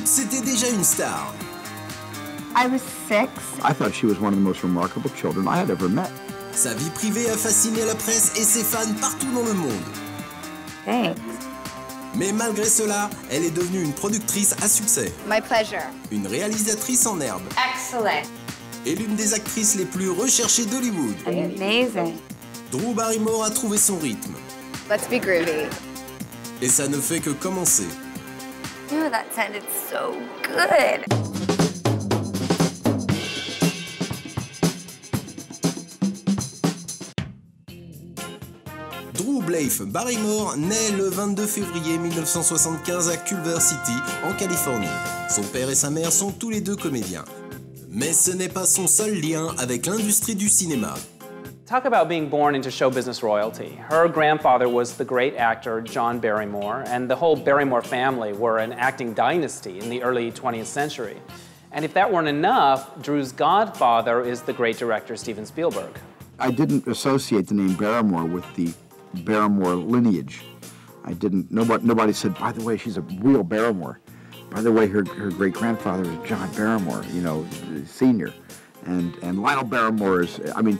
adulte, c'était déjà une star. I was 6. I thought she was one of the most remarkable children I had ever met. Sa vie privée a fasciné la presse et ses fans partout dans le monde. Thanks. Mais malgré cela, elle est devenue une productrice à succès. My pleasure. Une réalisatrice en herbe. Excellent. Et l'une des actrices les plus recherchées d'Hollywood. Amazing. Drew Barrymore a trouvé son rythme. Let's be groovy. Et ça ne fait que commencer. Oh, that sounded so good. Drew Barrymore naît le 22 février 1975 à Culver City, en Californie. Son père et sa mère sont tous les deux comédiens. Mais ce n'est pas son seul lien avec l'industrie du cinéma. Talk about being born into show business royalty. Her grandfather was the great actor John Barrymore, and the whole Barrymore family were an acting dynasty in the early 20th century. And if that weren't enough, Drew's godfather is the great director Steven Spielberg. I didn't associate the name Barrymore with the Barrymore lineage. Nobody said, by the way, she's a real Barrymore. By the way, her great-grandfather is John Barrymore, you know, senior. And Lionel Barrymore is, I mean,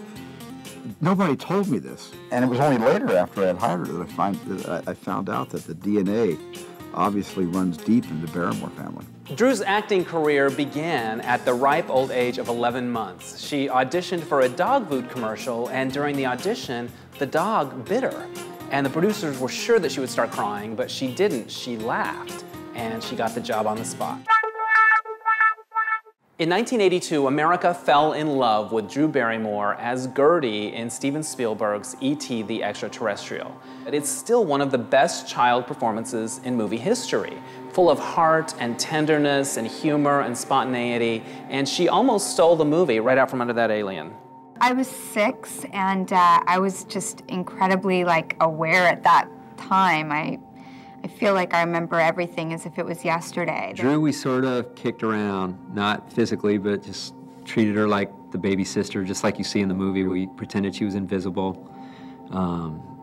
nobody told me this. And it was only later after I had hired her that I found out that the DNA obviously runs deep in the Barrymore family. Drew's acting career began at the ripe old age of 11 months. She auditioned for a dog food commercial, and during the audition, the dog bit her. And the producers were sure that she would start crying, but she didn't. She laughed, and she got the job on the spot. In 1982, America fell in love with Drew Barrymore as Gertie in Steven Spielberg's E.T. the Extraterrestrial. It's still one of the best child performances in movie history, full of heart and tenderness and humor and spontaneity, and she almost stole the movie right out from under that alien. I was 6, and I was just incredibly aware at that time. I feel like I remember everything as if it was yesterday. Drew, we sort of kicked around, not physically, but just treated her like the baby sister, just like you see in the movie. We pretended she was invisible,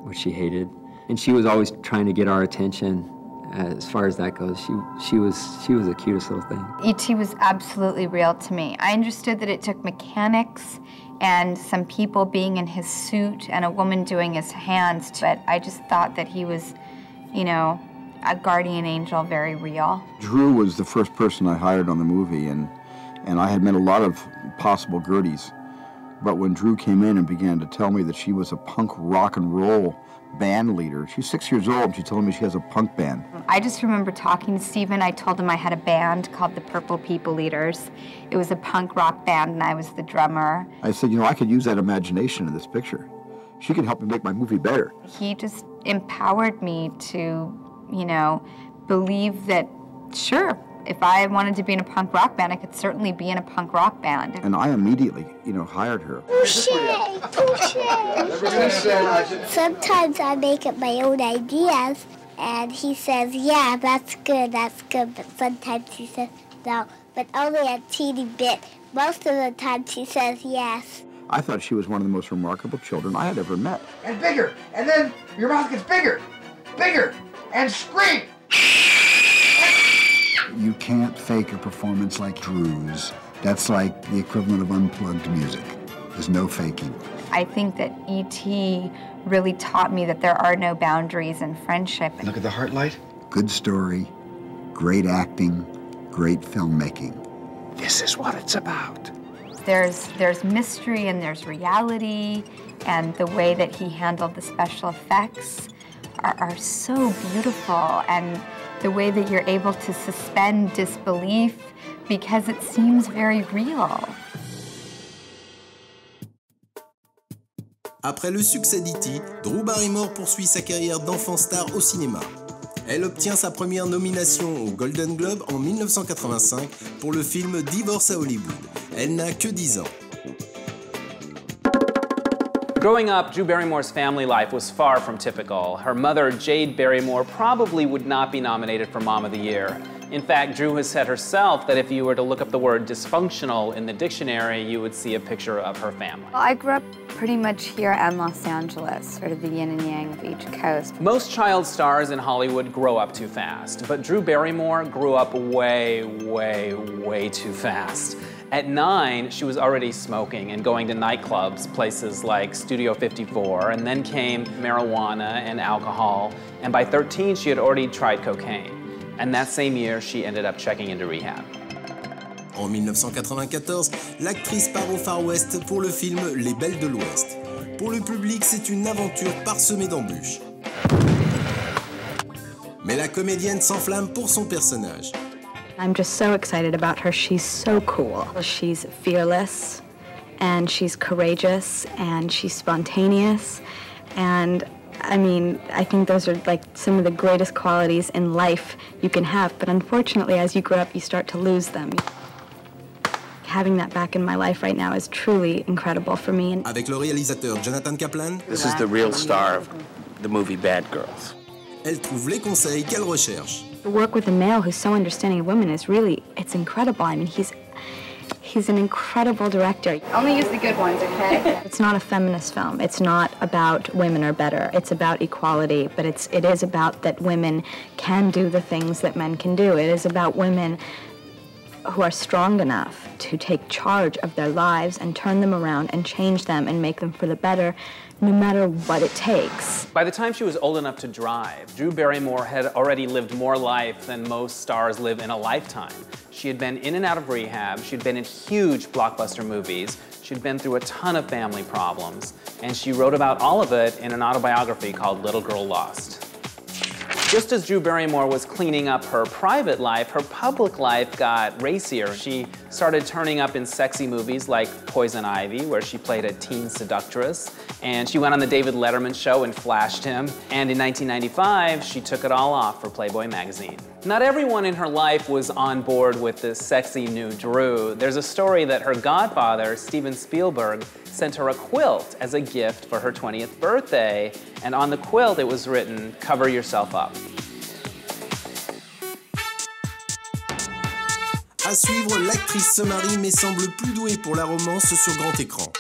which she hated. And she was always trying to get our attention. As far as that goes, she was the cutest little thing. E.T. was absolutely real to me. I understood that it took mechanics and some people being in his suit and a woman doing his hands, but I just thought that he was, you know, a guardian angel, very real. Drew was the first person I hired on the movie, and I had met a lot of possible Gerties. But when Drew came in and began to tell me that she was a punk rock and roll band leader, she's 6 years old, and she told me she has a punk band. I just remember talking to Steven. I told him I had a band called the Purple People Leaders. It was a punk rock band, and I was the drummer. I said, you know, I could use that imagination in this picture. She could help me make my movie better. He just empowered me to, you know, believe that, sure, if I wanted to be in a punk rock band, I could certainly be in a punk rock band. And I immediately, you know, hired her. Touché, touché. Sometimes I make up my own ideas, and he says, yeah, that's good, but sometimes he says, no, but only a teeny bit. Most of the time he says yes. I thought she was one of the most remarkable children I had ever met. And bigger, and then your mouth gets bigger, and scream! You can't fake a performance like Drew's. That's like the equivalent of unplugged music. There's no faking. I think that E.T. really taught me that there are no boundaries in friendship. Look at the heart light. Good story, great acting, great filmmaking. This is what it's about. There's mystery and there's reality, and the way that he handled the special effects are so beautiful, and the way that you're able to suspend disbelief because it seems very real. Après le succès d'E.T., Drew Barrymore poursuit sa carrière d'enfant star au cinéma. Elle obtient sa première nomination au Golden Globe en 1985 pour le film Divorce à Hollywood. Elle n'a que 10 ans. Growing up, Drew Barrymore's family life was far from typical. Her mother, Jade Barrymore, probably would not be nominated for Mom of the Year. In fact, Drew has said herself that if you were to look up the word dysfunctional in the dictionary, you would see a picture of her family. Well, I grew up pretty much here in Los Angeles, sort of the yin and yang of each coast. Most child stars in Hollywood grow up too fast, but Drew Barrymore grew up way, way, way too fast. At 9, she was already smoking and going to nightclubs, places like Studio 54, and then came marijuana and alcohol, and by 13, she had already tried cocaine. And that same year, she ended up checking into rehab. En 1994, l'actrice part au Far West pour le film Les Belles de l'Ouest. Pour le public, c'est une aventure parsemée d'embûches. Mais la comédienne s'enflamme pour son personnage. I'm just so excited about her. She's so cool. She's fearless, and she's courageous, and she's spontaneous, and I mean, I think those are like some of the greatest qualities in life you can have, but unfortunately, as you grow up, you start to lose them. Having that back in my life right now is truly incredible for me. Avec le réalisateur Jonathan Kaplan, this is the real star of the movie Bad Girls. Elle trouve les conseils qu'elle recherche. To work with a male who's so understanding of women is really, it's incredible. I mean, he's an incredible director. Only use the good ones, okay? It's not a feminist film. It's not about women are better. It's about equality, but it is about that women can do the things that men can do. It is about women who are strong enough to take charge of their lives and turn them around and change them and make them for the better, no matter what it takes. By the time she was old enough to drive, Drew Barrymore had already lived more life than most stars live in a lifetime. She had been in and out of rehab, she'd been in huge blockbuster movies, she'd been through a ton of family problems, and she wrote about all of it in an autobiography called Little Girl Lost. Just as Drew Barrymore was cleaning up her private life, her public life got racier. She started turning up in sexy movies like Poison Ivy, where she played a teen seductress, and she went on the David Letterman show and flashed him. And in 1995, she took it all off for Playboy magazine. Not everyone in her life was on board with this sexy new Drew. There's a story that her godfather, Steven Spielberg, sent her a quilt as a gift for her 20th birthday, and on the quilt it was written, "Cover yourself up." À suivre, l'actrice se marie mais semble plus douée pour la romance sur grand écran.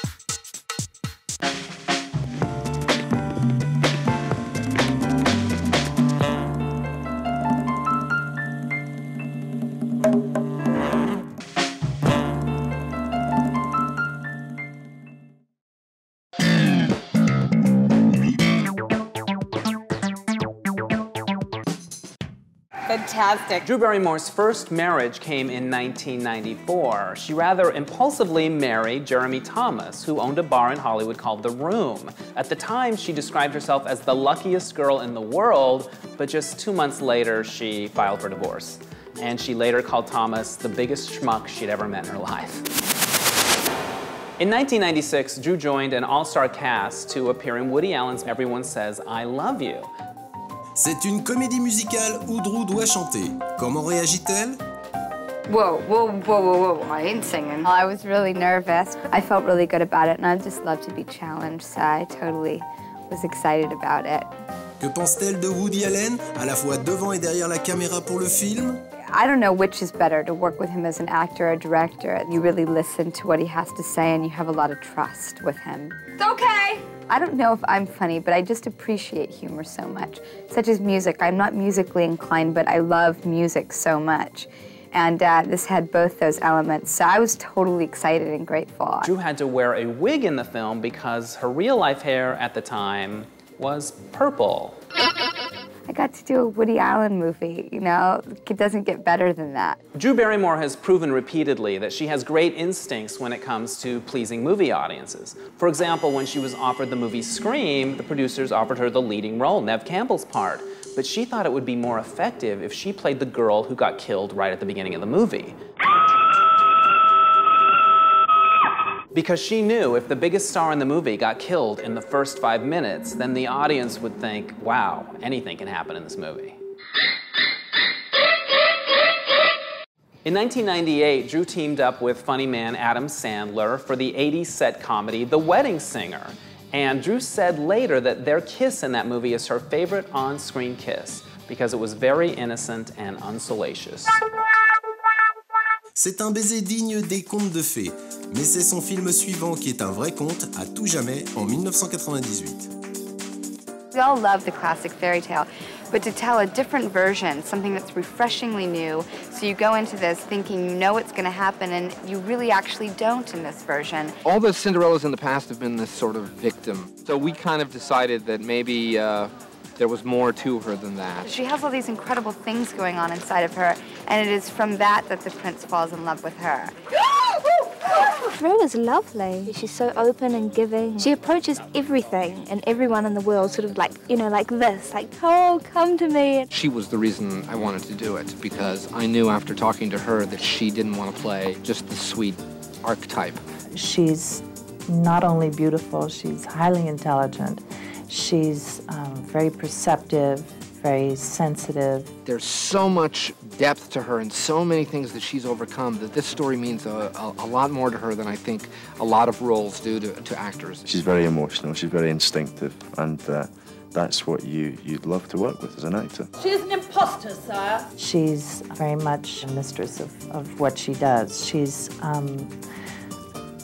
Fantastic. Drew Barrymore's first marriage came in 1994. She rather impulsively married Jeremy Thomas, who owned a bar in Hollywood called The Room. At the time, she described herself as the luckiest girl in the world, but just 2 months later, she filed for divorce. And she later called Thomas the biggest schmuck she'd ever met in her life. In 1996, Drew joined an all-star cast to appear in Woody Allen's Everyone Says I Love You. C'est une comédie musicale où Drew doit chanter. Comment réagit-elle? Whoa, whoa, whoa, whoa, whoa, I ain't singing. I was really nervous. I felt really good about it, and I just love to be challenged, so I totally was excited about it. Que pense-t-elle de Woody Allen, à la fois devant et derrière la caméra pour le film? I don't know which is better, to work with him as an actor or director. You really listen to what he has to say, and you have a lot of trust with him. It's okay. I don't know if I'm funny, but I just appreciate humor so much. Such as music. I'm not musically inclined, but I love music so much. And this had both those elements, so I was totally excited and grateful. Drew had to wear a wig in the film because her real-life hair at the time was purple. I got to do a Woody Allen movie, you know? It doesn't get better than that. Drew Barrymore has proven repeatedly that she has great instincts when it comes to pleasing movie audiences. For example, when she was offered the movie Scream, the producers offered her the leading role, Neve Campbell's part. But she thought it would be more effective if she played the girl who got killed right at the beginning of the movie. Because she knew if the biggest star in the movie got killed in the first 5 minutes, then the audience would think, wow, anything can happen in this movie. In 1998, Drew teamed up with funny man Adam Sandler for the 80s set comedy The Wedding Singer. And Drew said later that their kiss in that movie is her favorite on-screen kiss. because it was very innocent and unsalacious. C'est un baiser digne des contes de fées, mais c'est son film suivant qui est un vrai conte à tout jamais en 1998. We all love the classic fairy tale, but to tell a different version, something that's refreshingly new, so you go into this thinking you know what's going to happen, and you really actually don't in this version. All the Cinderellas in the past have been this sort of victim, so we kind of decided that maybe there was more to her than that. She has all these incredible things going on inside of her, and it is from that that the prince falls in love with her. Rue is lovely. She's so open and giving. She approaches everything and everyone in the world sort of like, you know, like this, like, oh, come to me. She was the reason I wanted to do it, because I knew after talking to her that she didn't want to play just the sweet archetype. She's not only beautiful, she's highly intelligent. She's very perceptive, very sensitive. There's so much depth to her and so many things that she's overcome that this story means a lot more to her than I think a lot of roles do to actors. She's very emotional, she's very instinctive, and that's what you'd love to work with as an actor. She's an imposter, sire. She's very much a mistress of what she does. She's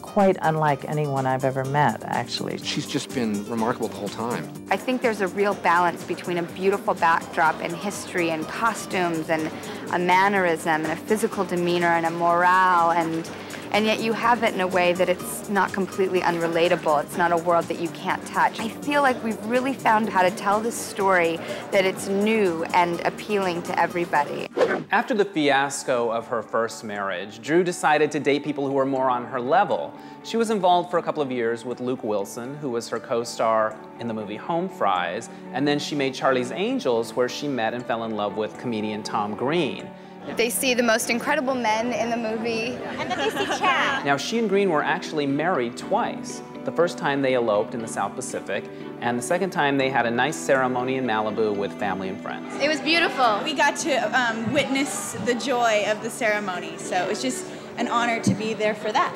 quite unlike anyone I've ever met, actually. She's just been remarkable the whole time. I think there's a real balance between a beautiful backdrop and history and costumes and a mannerism and a physical demeanor and a morale, and yet you have it in a way that it's not completely unrelatable. It's not a world that you can't touch. I feel like we've really found how to tell this story that it's new and appealing to everybody. After the fiasco of her first marriage, Drew decided to date people who were more on her level. She was involved for a couple of years with Luke Wilson, who was her co-star in the movie Home Fries, and then she made Charlie's Angels, where she met and fell in love with comedian Tom Green. They see the most incredible men in the movie. And then they see Chad. Now, she and Green were actually married twice. The first time they eloped in the South Pacific, and the second time they had a nice ceremony in Malibu with family and friends. It was beautiful. We got to witness the joy of the ceremony, so it was just an honor to be there for that.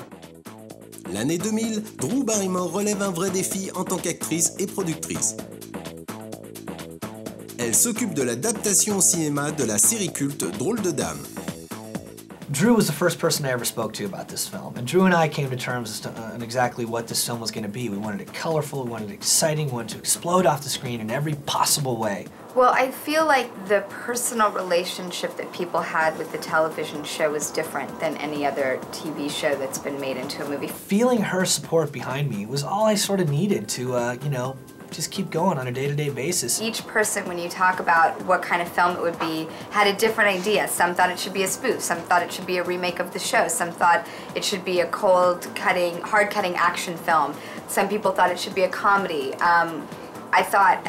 L'année 2000, Drew Barrymore relève un vrai défi en tant qu'actrice et productrice. Elle s'occupe de l'adaptation au cinéma de la série culte Drôle de Dame. Drew was the first person I ever spoke to about this film, and Drew and I came to terms as to on exactly what this film was going to be. We wanted it colorful, we wanted it exciting, we wanted to explode off the screen in every possible way. Well, I feel like the personal relationship that people had with the television show was different than any other TV show that's been made into a movie. Feeling her support behind me was all I sort of needed to, you know, just keep going on a day-to-day basis. Each person, when you talk about what kind of film it would be, had a different idea. Some thought it should be a spoof, some thought it should be a remake of the show, some thought it should be a cold-cutting, hard-cutting action film. Some people thought it should be a comedy. I thought,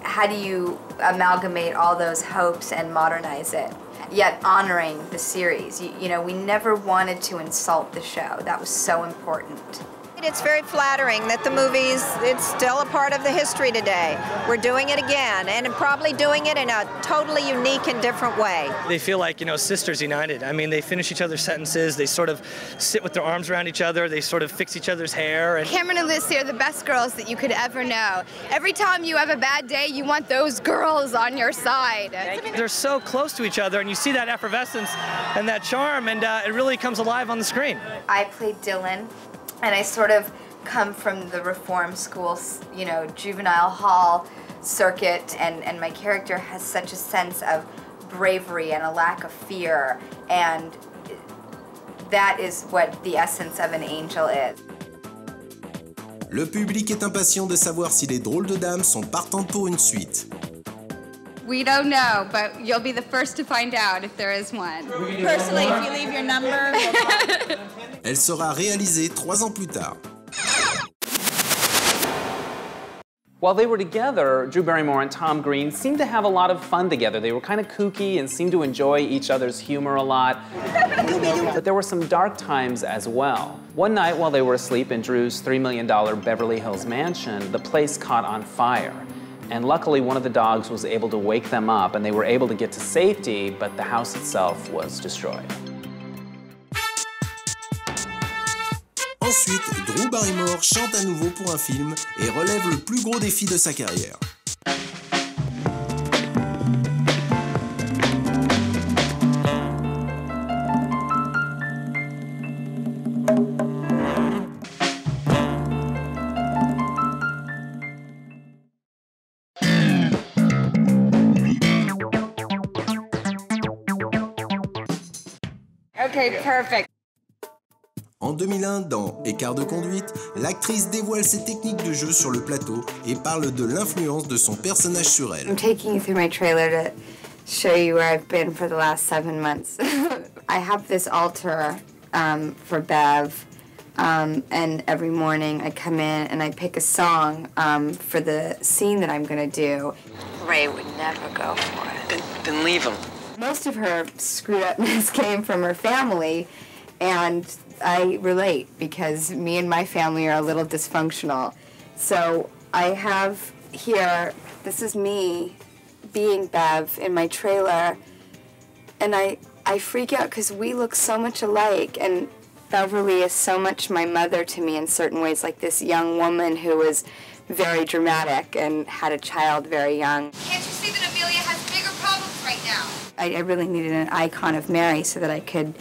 how do you amalgamate all those hopes and modernize it, yet honoring the series? You know, we never wanted to insult the show. That was so important. It's very flattering that the movies, it's still a part of the history today. We're doing it again, and probably doing it in a totally unique and different way. They feel like, you know, sisters united. I mean, they finish each other's sentences, they sort of sit with their arms around each other, they sort of fix each other's hair. And Cameron and Lucy are the best girls that you could ever know. Every time you have a bad day, you want those girls on your side. They're so close to each other, and you see that effervescence and that charm, and it really comes alive on the screen. I played Dylan, and I sort of come from the reform school, you know, juvenile hall circuit, and my character has such a sense of bravery and a lack of fear, and that is what the essence of an angel is. Le public est impatient de savoir si les Drôles de Dames sont partantes pour une suite. We don't know, but you'll be the first to find out if there is one. Personally, if you leave your number, Elle sera réalisée 3 ans plus tard. While they were together, Drew Barrymore and Tom Green seemed to have a lot of fun together. They were kind of kooky and seemed to enjoy each other's humor a lot. But there were some dark times as well. One night while they were asleep in Drew's $3 million Beverly Hills mansion, the place caught on fire. And luckily, one of the dogs was able to wake them up, and they were able to get to safety, but the house itself was destroyed. Ensuite, Drew Barrymore chante à nouveau pour un film et relève le plus gros défi de sa carrière. Okay, perfect. En 2001, dans Écart de conduite, l'actrice dévoile ses techniques de jeu sur le plateau et parle de l'influence de son personnage sur elle. I'm taking you through my trailer to show you where I've been for the last 7 months. I have this altar for Bev, and every morning I come in and I pick a song for the scene that I'm gonna do. Ray would never go for it. Then leave him. Most of her screwed upness came from her family, and I relate because me and my family are a little dysfunctional. So I have here, this is me being Bev in my trailer, and I freak out because we look so much alike, and Beverly is so much my mother to me in certain ways, like this young woman who was very dramatic and had a child very young. Can't you see that Amelia has bigger problems right now? I really needed an icon of Mary so that I could,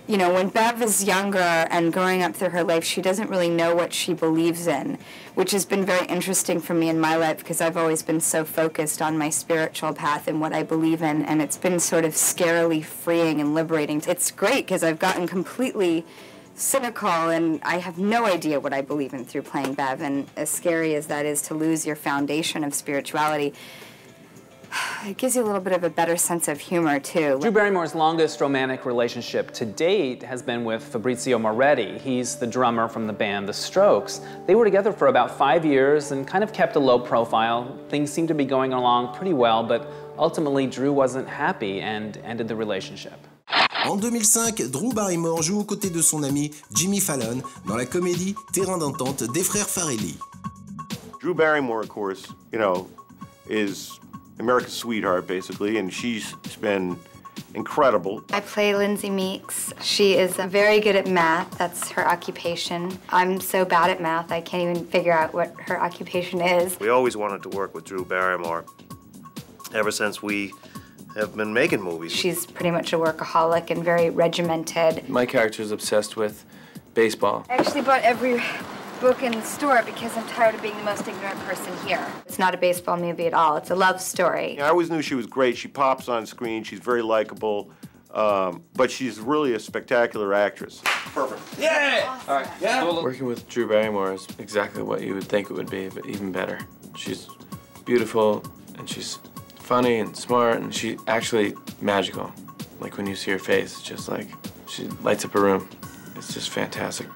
you know, when Bev is younger and growing up through her life, she doesn't really know what she believes in, which has been very interesting for me in my life because I've always been so focused on my spiritual path and what I believe in, and it's been sort of scarily freeing and liberating. It's great because I've gotten completely cynical and I have no idea what I believe in through playing Bev, and as scary as that is to lose your foundation of spirituality, it gives you a little bit of a better sense of humor, too. Drew Barrymore's longest romantic relationship to date has been with Fabrizio Moretti. He's the drummer from the band The Strokes. They were together for about 5 years and kind of kept a low profile. Things seemed to be going along pretty well, but ultimately Drew wasn't happy and ended the relationship. En 2005, Drew Barrymore joue aux côtés de son ami Jimmy Fallon dans la comédie Terrain d'entente des frères Farrelly. Drew Barrymore, of course, you know, is America's sweetheart, basically, and she's been incredible. I play Lindsay Meeks. She is very good at math. That's her occupation. I'm so bad at math, I can't even figure out what her occupation is. We always wanted to work with Drew Barrymore ever since we have been making movies. She's pretty much a workaholic and very regimented. My character is obsessed with baseball. I actually bought every book in the store because I'm tired of being the most ignorant person here. It's not a baseball movie at all. It's a love story. I always knew she was great. She pops on screen. She's very likable, but she's really a spectacular actress. Perfect. Yeah! Awesome. All right. Yeah. Working with Drew Barrymore is exactly what you would think it would be, but even better. She's beautiful, and she's funny and smart, and she's actually magical. Like when you see her face, it's just like she lights up a room. It's just fantastic.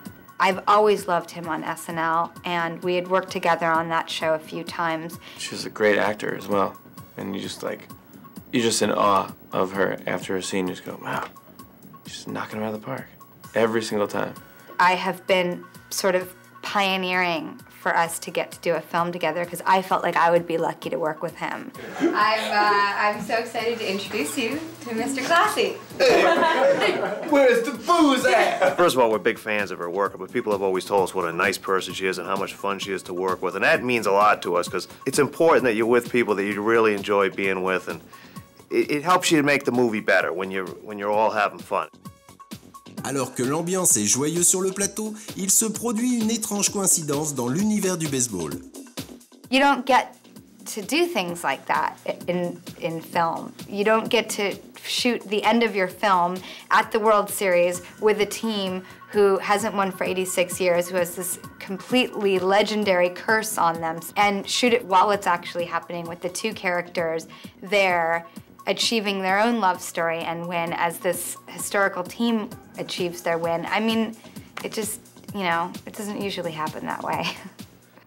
I've always loved him on SNL, and we had worked together on that show a few times. She's a great actor as well, and you're just in awe of her after a scene. You just go, wow, she's knocking him out of the park every single time. I have been sort of pioneering for us to get to do a film together because I felt like I would be lucky to work with him. I'm so excited to introduce you to Mr. Classy. Where's the booze at? First of all, we're big fans of her work, but people have always told us what a nice person she is and how much fun she is to work with, and that means a lot to us because it's important that you're with people that you really enjoy being with, and it helps you to make the movie better when you're all having fun. Alors que l'ambiance est joyeuse sur le plateau, il se produit une étrange coïncidence dans l'univers du baseball. You don't get to do things like that in film. You don't get to shoot the end of your film at the World Series with a team who hasn't won for 86 years, who has this completely legendary curse on them, and shoot it while it's actually happening with the two characters there achieving their own love story and win as this historical team achieves their win. I mean, it just, you know, it doesn't usually happen that way.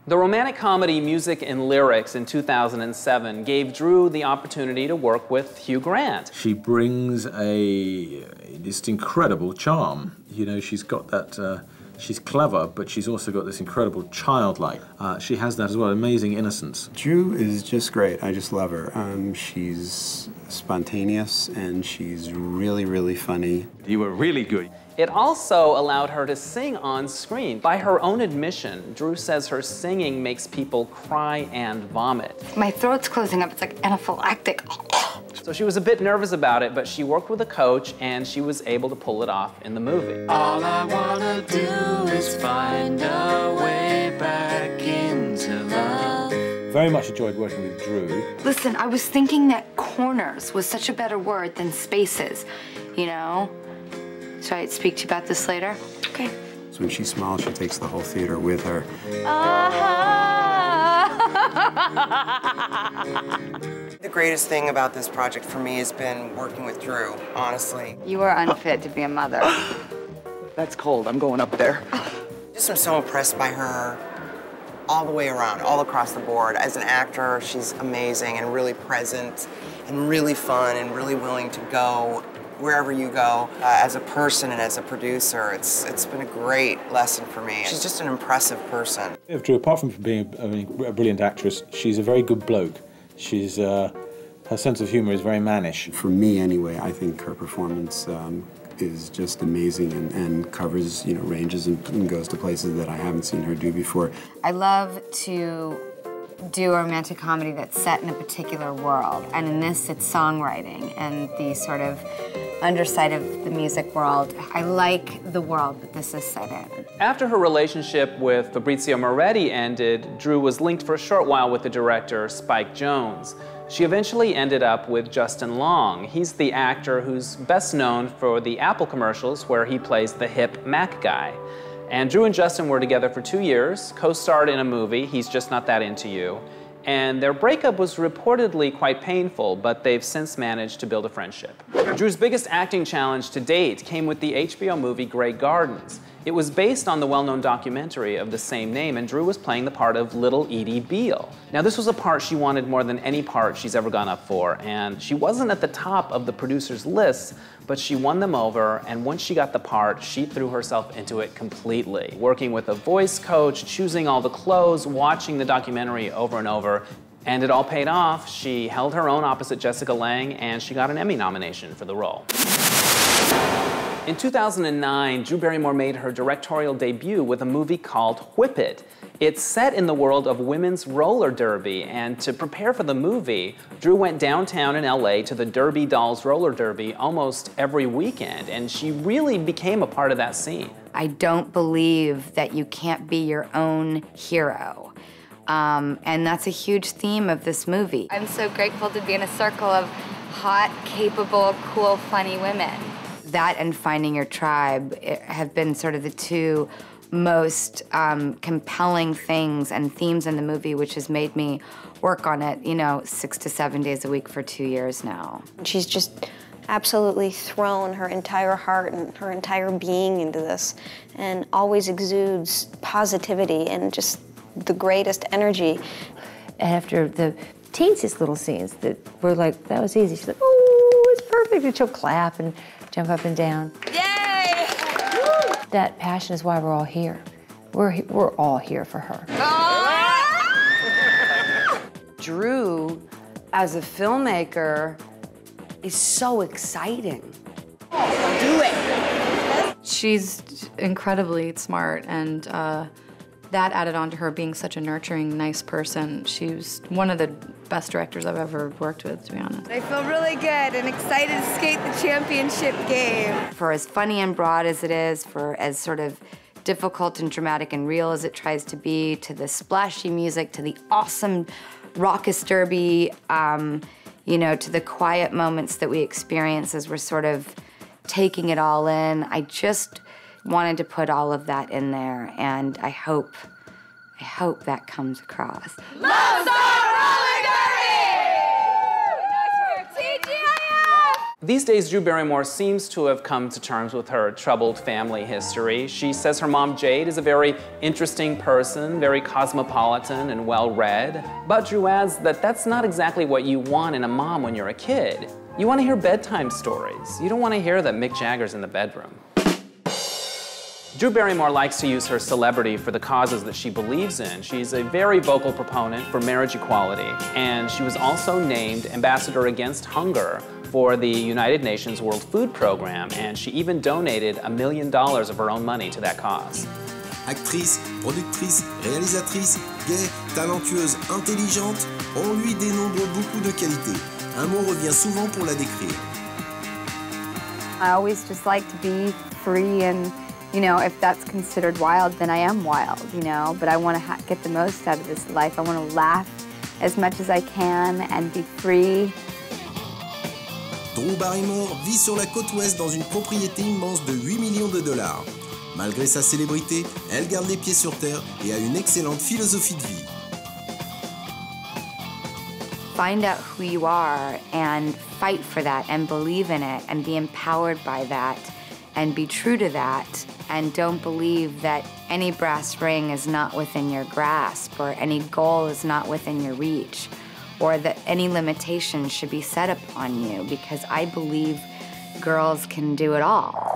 The romantic comedy Music and Lyrics in 2007 gave Drew the opportunity to work with Hugh Grant. She brings this incredible charm. You know, she's got that, she's clever, but she's also got this incredible childlike. She has that as well, amazing innocence. Drew is just great. I just love her. She's spontaneous and she's really, really funny. You were really good. It also allowed her to sing on screen. By her own admission, Drew says her singing makes people cry and vomit. My throat's closing up. It's like anaphylactic. So she was a bit nervous about it, but she worked with a coach and she was able to pull it off in the movie. All I wanna do is find a way back into love. Very much enjoyed working with Drew. Listen, I was thinking that corners was such a better word than spaces, you know? Should I speak to you about this later? Okay. So when she smiles, she takes the whole theater with her. The greatest thing about this project for me has been working with Drew, honestly. You are unfit to be a mother. That's cold. I'm going up there. Just am so impressed by her all the way around, all across the board. As an actor, she's amazing and really present and really fun and really willing to go wherever you go. As a person and as a producer, it's been a great lesson for me. She's just an impressive person. Drew, apart from being a brilliant actress, she's a very good bloke. She's, her sense of humor is very mannish. For me, anyway, I think her performance is just amazing and covers, you know, ranges and goes to places that I haven't seen her do before. I love to do a romantic comedy that's set in a particular world, and in this it's songwriting and the sort of underside of the music world. I like the world that this is set in. After her relationship with Fabrizio Moretti ended, Drew was linked for a short while with the director Spike Jonze. She eventually ended up with Justin Long. He's the actor who's best known for the Apple commercials where he plays the hip Mac guy. And Drew and Justin were together for 2 years, co-starred in a movie, He's Just Not That Into You. And their breakup was reportedly quite painful, but they've since managed to build a friendship. Drew's biggest acting challenge to date came with the HBO movie Grey Gardens. It was based on the well-known documentary of the same name, and Drew was playing the part of Little Edie Beale. Now, this was a part she wanted more than any part she's ever gone up for, and she wasn't at the top of the producers' lists, but she won them over, and once she got the part, she threw herself into it completely. Working with a voice coach, choosing all the clothes, watching the documentary over and over, and it all paid off. She held her own opposite Jessica Lange, and she got an Emmy nomination for the role. In 2009, Drew Barrymore made her directorial debut with a movie called Whip It. It's set in the world of women's roller derby, and to prepare for the movie, Drew went downtown in LA to the Derby Dolls roller derby almost every weekend, and she really became a part of that scene. I don't believe that you can't be your own hero. And that's a huge theme of this movie. I'm so grateful to be in a circle of hot, capable, cool, funny women. That and finding your tribe have been sort of the two most compelling things and themes in the movie, which has made me work on it, you know, 6 to 7 days a week for 2 years now. She's just absolutely thrown her entire heart and her entire being into this, and always exudes positivity and just the greatest energy. After the teensiest little scenes that were like, that was easy, she's like, oh, it's perfect, and she'll clap and jump up and down. Yay! That passion is why we're all here. We're all here for her. Drew, as a filmmaker, is so exciting. Do it! She's incredibly smart, and that added on to her being such a nurturing, nice person. She was one of the best directors I've ever worked with, to be honest. I feel really good and excited to skate the championship game. For as funny and broad as it is, for as sort of difficult and dramatic and real as it tries to be, to the splashy music, to the awesome raucous derby, you know, to the quiet moments that we experience as we're sort of taking it all in. I just wanted to put all of that in there, and I hope that comes across. Love Star Roller Derby! TGIF! These days, Drew Barrymore seems to have come to terms with her troubled family history. She says her mom, Jade, is a very interesting person, very cosmopolitan and well-read. But Drew adds that that's not exactly what you want in a mom when you're a kid. You want to hear bedtime stories. You don't want to hear that Mick Jagger's in the bedroom. Drew Barrymore likes to use her celebrity for the causes that she believes in. She's a very vocal proponent for marriage equality, and she was also named Ambassador Against Hunger for the United Nations World Food Program, and she even donated $1 million of her own money to that cause. Actrice, productrice, réalisatrice, gaie, talentueuse, intelligente, on lui dénombre beaucoup de qualités. Un mot revient souvent pour la décrire. I always just like to be free, and you know, if that's considered wild, then I am wild, you know, but I want to get the most out of this life. I want to laugh as much as I can and be free. Drew Barrymore vit sur la côte ouest dans une propriété immense de 8 millions de dollars. Malgré sa célébrité, elle garde les pieds sur terre et a une excellente philosophie de vie. Find out who you are and fight for that and believe in it and be empowered by that and be true to that and don't believe that any brass ring is not within your grasp or any goal is not within your reach or that any limitation should be set upon you, because I believe girls can do it all.